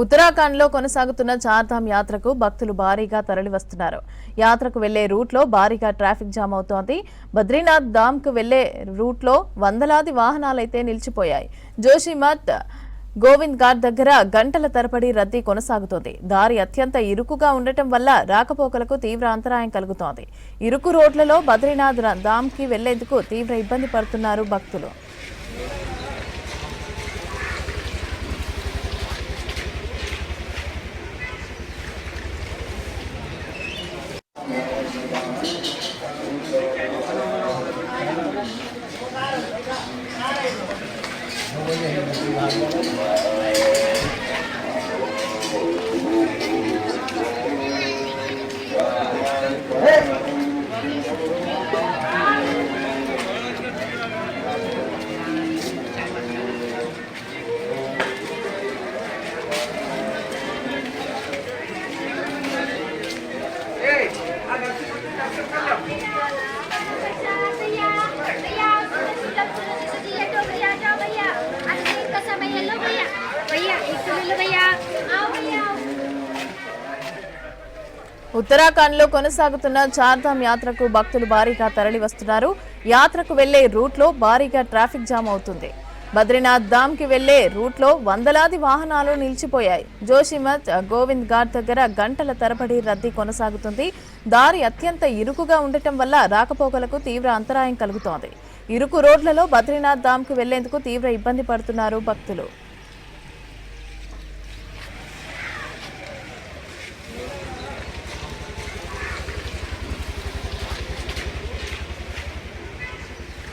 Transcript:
ఉత్తరాఖండ్ లో కొనసాగుతున్న చార్ధామ్ యాత్రకు భక్తులు భారీగా తరలివస్తున్నారు. యాత్రకు వెళ్లే రూట్ లో భారీగా ట్రాఫిక్ జామ్ అవుతోంది. బద్రీనాథ్ ధామ్ కు వెళ్లే రూట్ లో వందలాది వాహనాలైతే నిలిచిపోయాయి. జోషిమత్ గోవింద్ ఘాట్ దగ్గర గంటల తరబడి రద్దీ కొనసాగుతోంది. దారి అత్యంత ఇరుకుగా ఉండటం వల్ల రాకపోకలకు తీవ్ర అంతరాయం కలుగుతోంది. ఇరుకు రోడ్లలో బద్రీనాథ్ ధామ్ కి వెళ్లేందుకు తీవ్ర ఇబ్బంది పడుతున్నారు భక్తులు. ఉత్తరాఖండ్ లో కొనసాగుతున్న చార్ధామ్ యాత్రకు భక్తులు భారీగా తరలివస్తున్నారు. యాత్రకు వెళ్లే రూట్ లో భారీగా ట్రాఫిక్ జామ్ అవుతుంది. బద్రీనాథ్ ధామ్ కి వెళ్లే రూట్ లో వందలాది వాహనాలు నిలిచిపోయాయి. జోషిమత్ గోవింద్ ఘాట్ దగ్గర గంటల తరబడి రద్దీ కొనసాగుతుంది. దారి అత్యంత ఇరుకుగా ఉండటం వల్ల రాకపోకలకు తీవ్ర అంతరాయం కలుగుతోంది. ఇరుకు రోడ్లలో బద్రీనాథ్ ధామ్ కు వెళ్లేందుకు తీవ్ర ఇబ్బంది పడుతున్నారు భక్తులు.